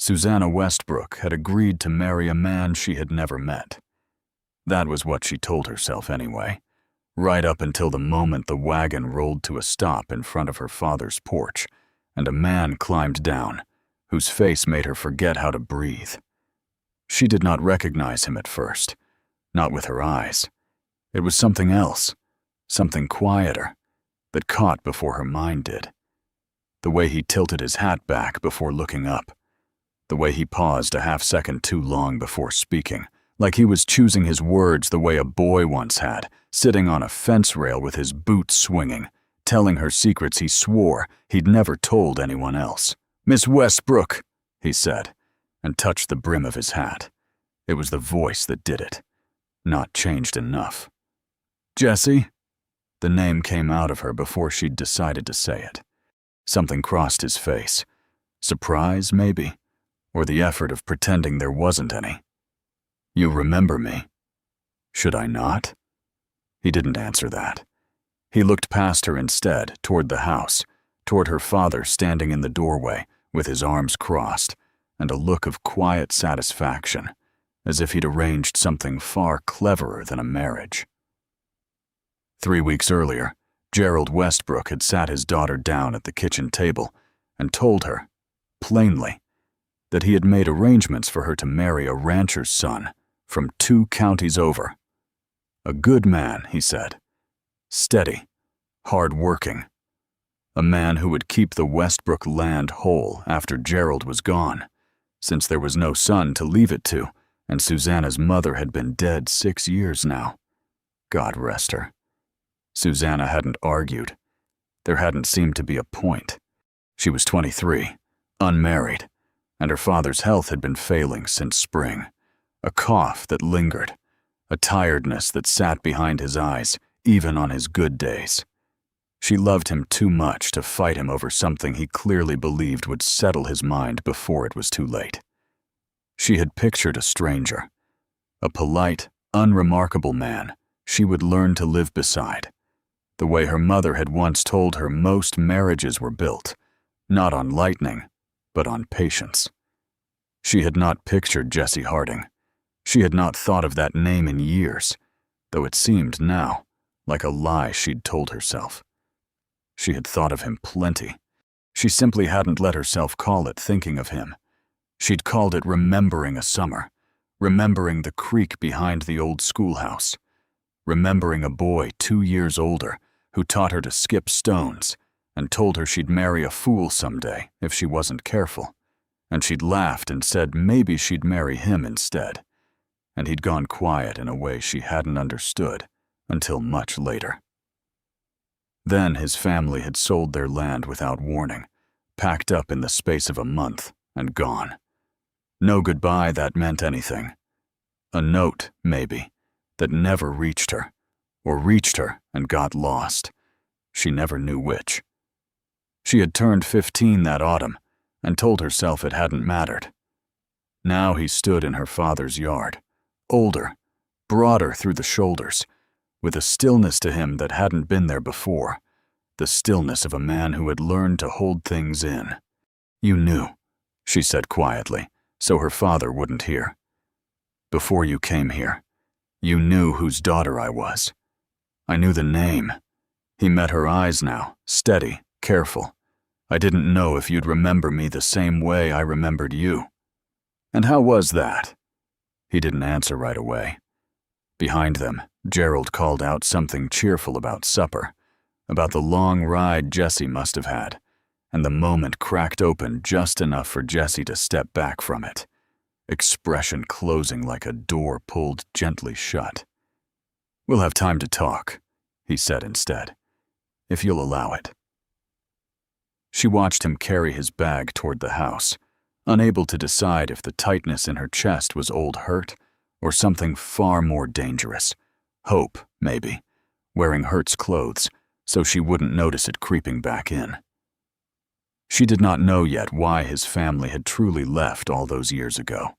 Susanna Westbrook had agreed to marry a man she had never met. That was what she told herself anyway, right up until the moment the wagon rolled to a stop in front of her father's porch, and a man climbed down, whose face made her forget how to breathe. She did not recognize him at first, not with her eyes. It was something else, something quieter, that caught before her mind did. The way he tilted his hat back before looking up, the way he paused a half-second too long before speaking, like he was choosing his words the way a boy once had, sitting on a fence rail with his boots swinging, telling her secrets he swore he'd never told anyone else. "Miss Westbrook," he said, and touched the brim of his hat. It was the voice that did it, not changed enough. "Jessie?" The name came out of her before she'd decided to say it. Something crossed his face. Surprise, maybe, or the effort of pretending there wasn't any. "You remember me. Should I not?" He didn't answer that. He looked past her instead, toward the house, toward her father standing in the doorway with his arms crossed, and a look of quiet satisfaction, as if he'd arranged something far cleverer than a marriage. 3 weeks earlier, Gerald Westbrook had sat his daughter down at the kitchen table and told her, plainly, that he had made arrangements for her to marry a rancher's son from 2 counties over. A good man, he said. Steady, hard-working. A man who would keep the Westbrook land whole after Gerald was gone, since there was no son to leave it to, and Susanna's mother had been dead 6 years now. God rest her. Susanna hadn't argued. There hadn't seemed to be a point. She was 23, unmarried, and her father's health had been failing since spring. A cough that lingered, a tiredness that sat behind his eyes, even on his good days. She loved him too much to fight him over something he clearly believed would settle his mind before it was too late. She had pictured a stranger, a polite, unremarkable man she would learn to live beside, the way her mother had once told her most marriages were built, not on lightning, but on patience. She had not pictured Jesse Harding. She had not thought of that name in years, though it seemed now like a lie she'd told herself. She had thought of him plenty. She simply hadn't let herself call it thinking of him. She'd called it remembering a summer, remembering the creek behind the old schoolhouse, remembering a boy 2 years older who taught her to skip stones and told her she'd marry a fool someday if she wasn't careful, and she'd laughed and said maybe she'd marry him instead, and he'd gone quiet in a way she hadn't understood until much later. Then his family had sold their land without warning, packed up in the space of a month, and gone. No goodbye that meant anything. A note, maybe, that never reached her, or reached her and got lost. She never knew which. She had turned 15 that autumn and told herself it hadn't mattered. Now he stood in her father's yard, older, broader through the shoulders, with a stillness to him that hadn't been there before, the stillness of a man who had learned to hold things in. "You knew," she said quietly, so her father wouldn't hear. "Before you came here, you knew whose daughter I was. I knew the name." He met her eyes now, steady, careful. "I didn't know if you'd remember me the same way I remembered you." "And how was that?" He didn't answer right away. Behind them, Gerald called out something cheerful about supper, about the long ride Jesse must have had, and the moment cracked open just enough for Jesse to step back from it, expression closing like a door pulled gently shut. "We'll have time to talk," he said instead, "if you'll allow it." She watched him carry his bag toward the house, unable to decide if the tightness in her chest was old hurt or something far more dangerous. Hope, maybe, wearing Hurt's clothes so she wouldn't notice it creeping back in. She did not know yet why his family had truly left all those years ago.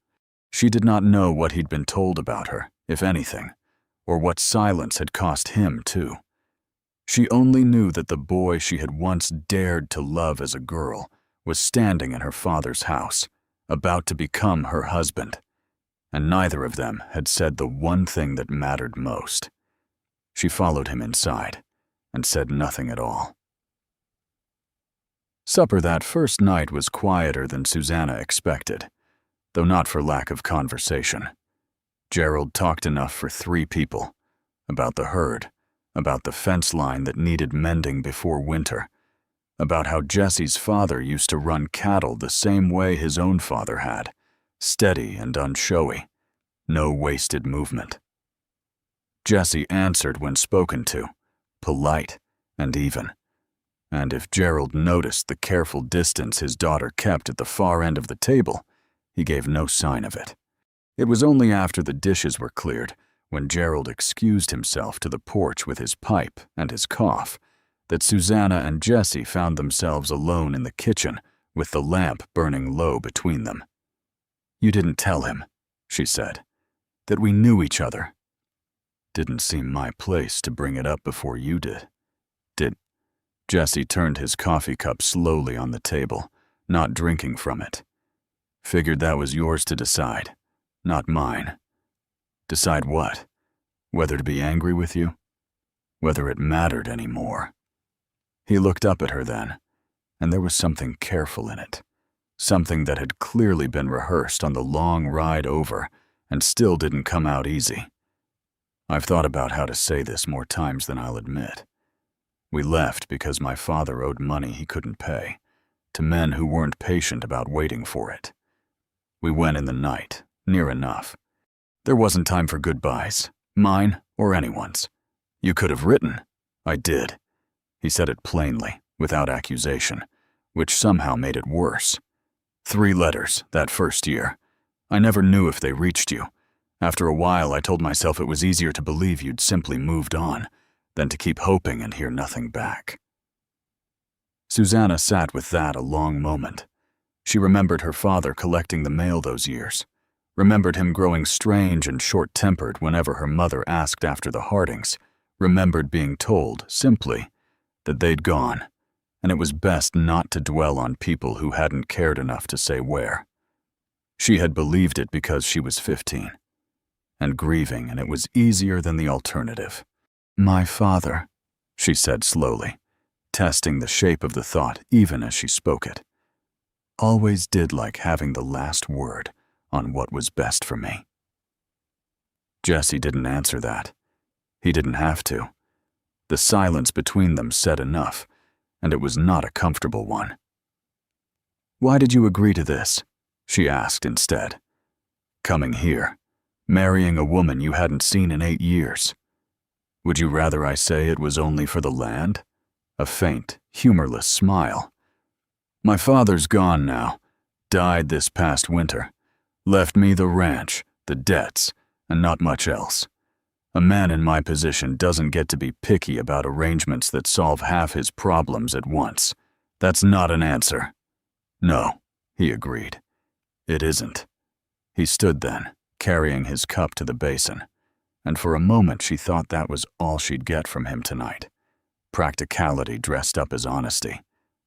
She did not know what he'd been told about her, if anything, or what silence had cost him, too. She only knew that the boy she had once dared to love as a girl was standing in her father's house, about to become her husband, and neither of them had said the one thing that mattered most. She followed him inside and said nothing at all. Supper that first night was quieter than Susanna expected, though not for lack of conversation. Gerald talked enough for 3 people, about the herd, about the fence line that needed mending before winter, about how Jesse's father used to run cattle the same way his own father had, steady and unshowy, no wasted movement. Jesse answered when spoken to, polite and even, and if Gerald noticed the careful distance his daughter kept at the far end of the table, he gave no sign of it. It was only after the dishes were cleared, when Gerald excused himself to the porch with his pipe and his cough, that Susanna and Jesse found themselves alone in the kitchen with the lamp burning low between them. "You didn't tell him," she said, "that we knew each other." "Didn't seem my place to bring it up before you did. Did?" Jesse turned his coffee cup slowly on the table, not drinking from it. "Figured that was yours to decide, not mine." "Decide what? Whether to be angry with you? Whether it mattered anymore?" He looked up at her then, and there was something careful in it, something that had clearly been rehearsed on the long ride over and still didn't come out easy. "I've thought about how to say this more times than I'll admit. We left because my father owed money he couldn't pay, to men who weren't patient about waiting for it. We went in the night, near enough. There wasn't time for goodbyes, mine or anyone's. You could have written. I did." He said it plainly, without accusation, which somehow made it worse. 3 letters that first year. I never knew if they reached you. After a while, I told myself it was easier to believe you'd simply moved on than to keep hoping and hear nothing back. Susanna sat with that a long moment. She remembered her father collecting the mail those years, remembered him growing strange and short-tempered whenever her mother asked after the Hardings, remembered being told, simply, that they'd gone, and it was best not to dwell on people who hadn't cared enough to say where. She had believed it because she was 15, and grieving, and it was easier than the alternative. "My father," she said slowly, testing the shape of the thought even as she spoke it, "always did like having the last word on what was best for me." Jesse didn't answer that. He didn't have to. The silence between them said enough, and it was not a comfortable one. "Why did you agree to this?" she asked instead. "Coming here, marrying a woman you hadn't seen in 8 years. Would you rather I say it was only for the land?" A faint, humorless smile. "My father's gone now, died this past winter, left me the ranch, the debts, and not much else. A man in my position doesn't get to be picky about arrangements that solve half his problems at once. That's not an answer." "No," he agreed. "It isn't." He stood then, carrying his cup to the basin, and for a moment she thought that was all she'd get from him tonight. Practicality dressed up as honesty,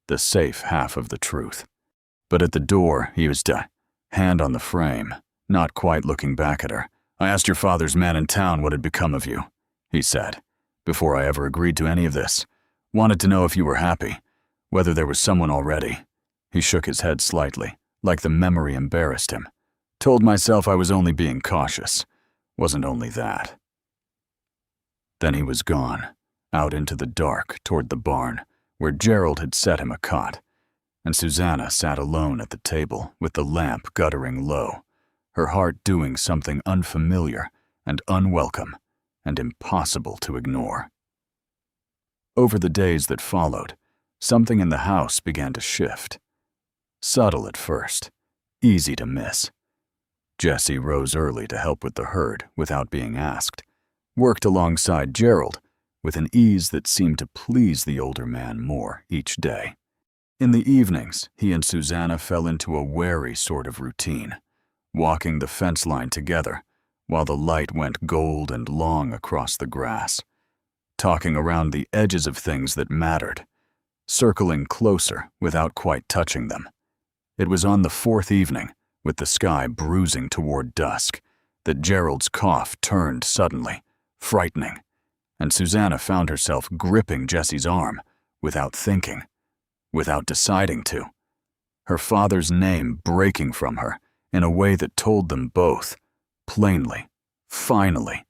the safe half of the truth. But at the door, he used a hand on the frame, not quite looking back at her. "I asked your father's man in town what had become of you," he said, "before I ever agreed to any of this. Wanted to know if you were happy, whether there was someone already." He shook his head slightly, like the memory embarrassed him. "Told myself I was only being cautious. Wasn't only that." Then he was gone, out into the dark toward the barn, where Gerald had set him a cot, and Susanna sat alone at the table with the lamp guttering low, her heart doing something unfamiliar and unwelcome and impossible to ignore. Over the days that followed, something in the house began to shift. Subtle at first, easy to miss. Jesse rose early to help with the herd without being asked, worked alongside Gerald with an ease that seemed to please the older man more each day. In the evenings, he and Susanna fell into a wary sort of routine, walking the fence line together while the light went gold and long across the grass, talking around the edges of things that mattered, circling closer without quite touching them. It was on the 4th evening, with the sky bruising toward dusk, that Gerald's cough turned suddenly, frightening, and Susanna found herself gripping Jessie's arm without thinking, without deciding to. Her father's name breaking from her in a way that told them both, plainly, finally,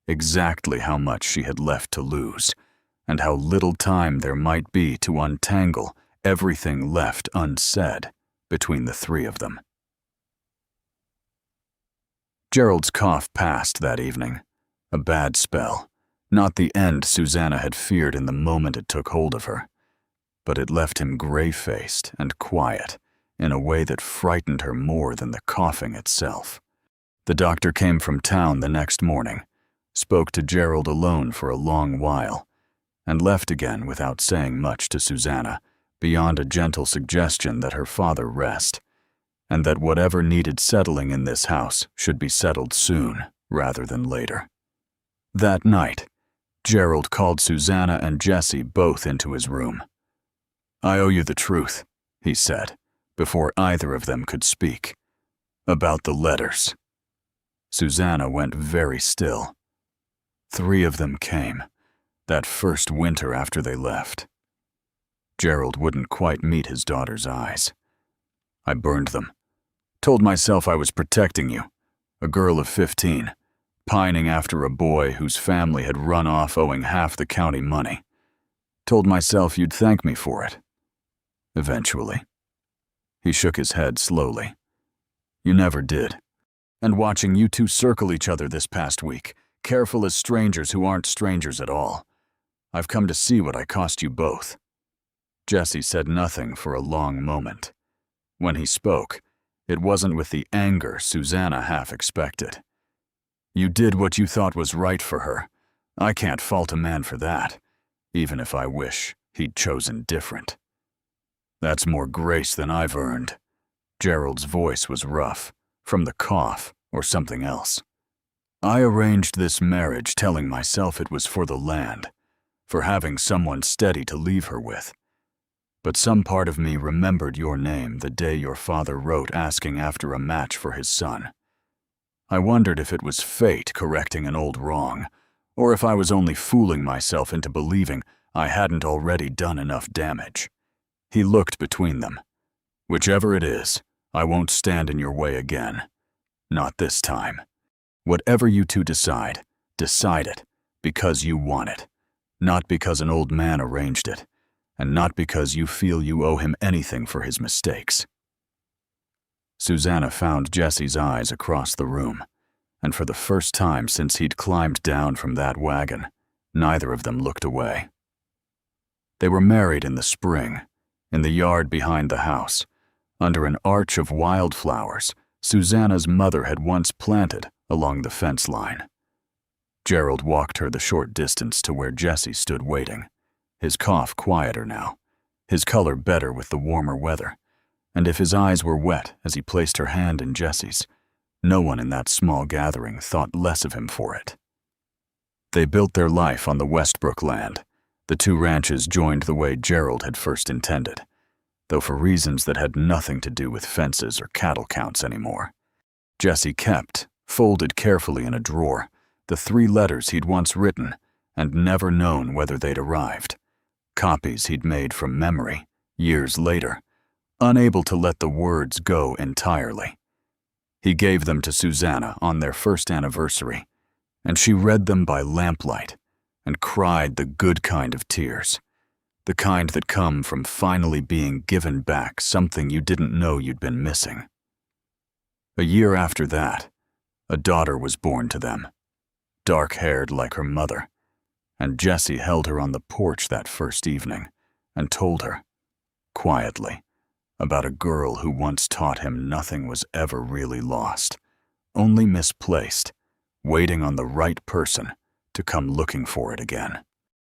exactly how much she had left to lose, and how little time there might be to untangle everything left unsaid between the three of them. Gerald's cough passed that evening, a bad spell, not the end Susanna had feared in the moment it took hold of her, but it left him gray-faced and quiet in a way that frightened her more than the coughing itself. The doctor came from town the next morning, spoke to Gerald alone for a long while, and left again without saying much to Susanna, beyond a gentle suggestion that her father rest, and that whatever needed settling in this house should be settled soon rather than later. That night, Gerald called Susanna and Jessie both into his room. "I owe you the truth," he said, before either of them could speak. "About the letters." Susanna went very still. 3 of them came, that first winter after they left. Gerald wouldn't quite meet his daughter's eyes. "I burned them. Told myself I was protecting you, a girl of 15, pining after a boy whose family had run off owing half the county money. Told myself you'd thank me for it. Eventually." He shook his head slowly. "You never did. And watching you two circle each other this past week, careful as strangers who aren't strangers at all, I've come to see what I cost you both." Jessie said nothing for a long moment. When he spoke, it wasn't with the anger Susanna half expected. "You did what you thought was right for her. I can't fault a man for that, even if I wish he'd chosen different." "That's more grace than I've earned." Gerald's voice was rough, from the cough or something else. "I arranged this marriage telling myself it was for the land, for having someone steady to leave her with. But some part of me remembered your name the day your father wrote asking after a match for his son. I wondered if it was fate correcting an old wrong, or if I was only fooling myself into believing I hadn't already done enough damage." He looked between them. "Whichever it is, I won't stand in your way again. Not this time. Whatever you two decide, decide it because you want it, not because an old man arranged it, and not because you feel you owe him anything for his mistakes." Susanna found Jessie's eyes across the room, and for the first time since he'd climbed down from that wagon, neither of them looked away. They were married in the spring, in the yard behind the house, under an arch of wildflowers Susanna's mother had once planted along the fence line. Gerald walked her the short distance to where Jessie stood waiting, his cough quieter now, his color better with the warmer weather, and if his eyes were wet as he placed her hand in Jessie's, no one in that small gathering thought less of him for it. They built their life on the Westbrook land. The 2 ranches joined the way Gerald had first intended, though for reasons that had nothing to do with fences or cattle counts anymore. Jessie kept, folded carefully in a drawer, the 3 letters he'd once written and never known whether they'd arrived, copies he'd made from memory, years later, unable to let the words go entirely. He gave them to Susanna on their first anniversary, and she read them by lamplight and cried the good kind of tears, the kind that come from finally being given back something you didn't know you'd been missing. A year after that, a daughter was born to them, dark-haired like her mother, and Jessie held her on the porch that first evening and told her, quietly, about a girl who once taught him nothing was ever really lost, only misplaced, waiting on the right person to come looking for it again.